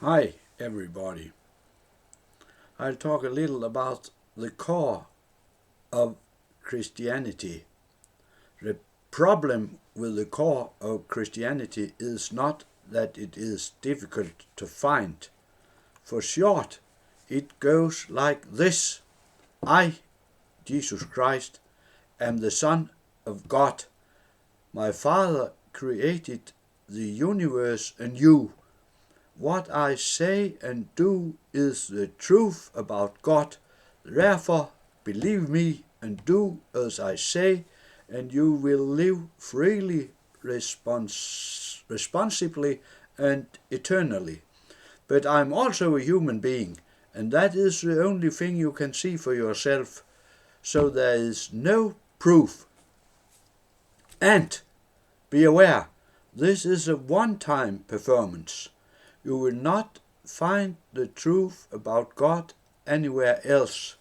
Hi everybody. I'll talk a little about the core of Christianity. The problem with the core of Christianity is not that it is difficult to find. For short, it goes like this. I, Jesus Christ, am the Son of God. My Father created the universe anew. What I say and do is the truth about God. Therefore, believe me and do as I say, and you will live freely, responsibly, and eternally. But I'm also a human being, and that is the only thing you can see for yourself. So there is no proof. And be aware, this is a one-time performance. You will not find the truth about God anywhere else.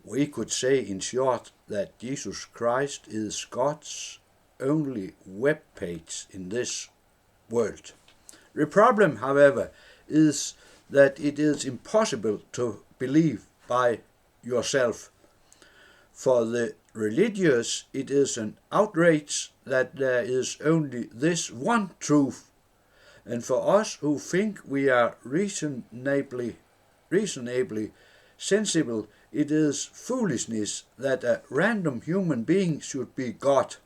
We could say in short that Jesus Christ is God's only web page in this world. The problem, however, is that it is impossible to believe by yourself. For the religious, it is an outrage that there is only this one truth. And for us who think we are reasonably sensible, it is foolishness that a random human being should be God.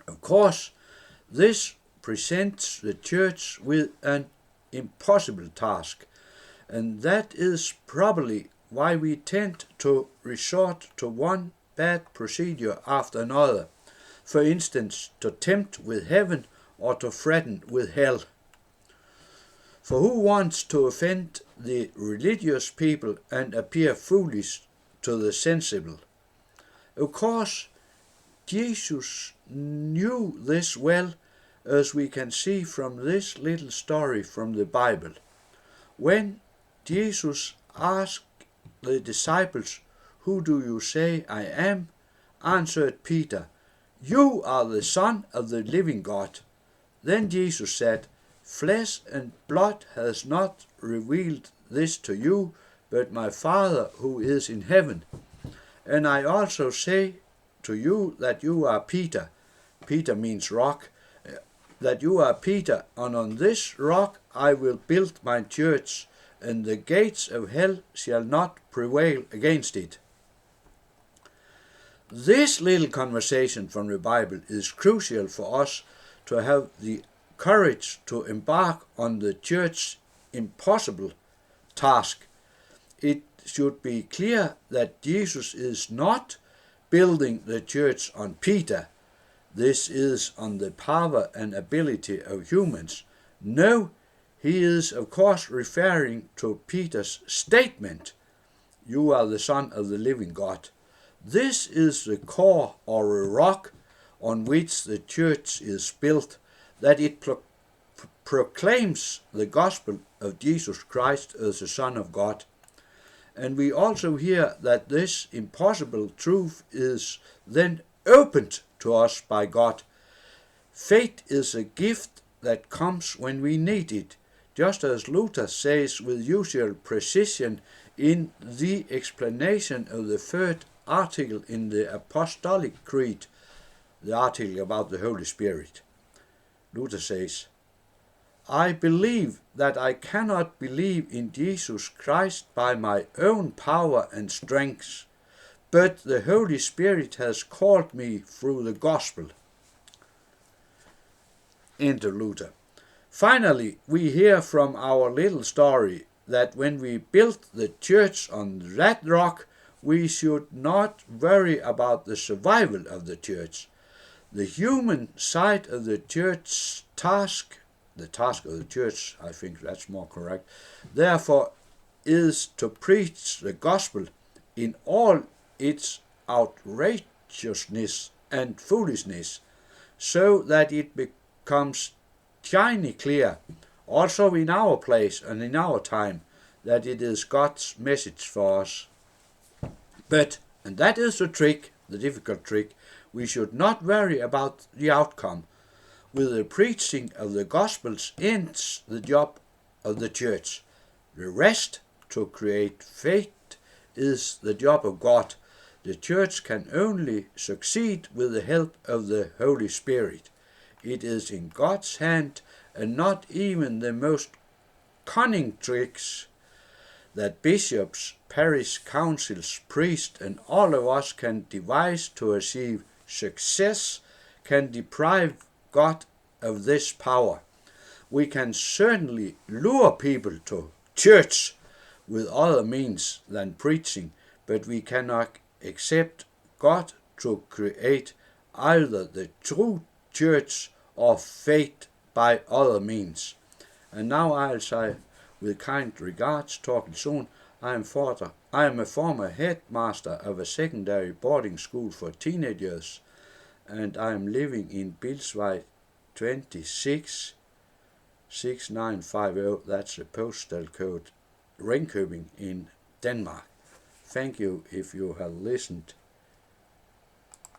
Of course, this presents the Church with an impossible task, and that is probably why we tend to resort to one bad procedure after another. For instance, to tempt with heaven or to threaten with hell. For who wants to offend the religious people and appear foolish to the sensible? Of course, Jesus knew this well, as we can see from this little story from the Bible. When Jesus asked the disciples, "Who do you say I am?" answered Peter, "You are the Son of the living God." Then Jesus said, "Flesh and blood has not revealed this to you, but my Father who is in heaven. And I also say to you that you are Peter." Peter means rock. "That you are Peter, and on this rock I will build my church, and the gates of hell shall not prevail against it." This little conversation from the Bible is crucial for us to have the courage to embark on the Church's impossible task. It should be clear that Jesus is not building the Church on Peter. This is on the power and ability of humans. No, he is of course referring to Peter's statement, "You are the Son of the living God." This is the core or a rock on which the Church is built, that it proclaims the gospel of Jesus Christ as the Son of God. And we also hear that this impossible truth is then opened to us by God. Faith is a gift that comes when we need it, just as Luther says with usual precision in the explanation of the third article in the Apostolic Creed, the article about the Holy Spirit. Luther says, "I believe that I cannot believe in Jesus Christ by my own power and strength, but the Holy Spirit has called me through the gospel." Enter Luther. Finally, we hear from our little story that when we built the church on that rock, we should not worry about the survival of the church. The human side of the church's task, the task of the church, I think that's more correct, therefore is to preach the gospel in all its outrageousness and foolishness, so that it becomes shiny clear, also in our place and in our time, that it is God's message for us. But, and that is the trick, the difficult trick, we should not worry about the outcome. With the preaching of the Gospels ends the job of the church. The rest, to create faith, is the job of God. The church can only succeed with the help of the Holy Spirit. It is in God's hand, and not even the most cunning tricks that bishops, parish councils, priests, and all of us can devise to achieve success can deprive God of this power. We can certainly lure people to church with other means than preaching, but we cannot accept God to create either the true church or faith by other means. And now I'll say, with kind regards, Thorkil Sohn, I am a former headmaster of a secondary boarding school for teenagers, and I am living in Bildtsvej 26 6950, that's the postal code, Ringkøbing in Denmark. Thank you if you have listened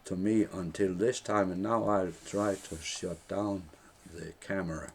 to me until this time, and now I'll try to shut down the camera.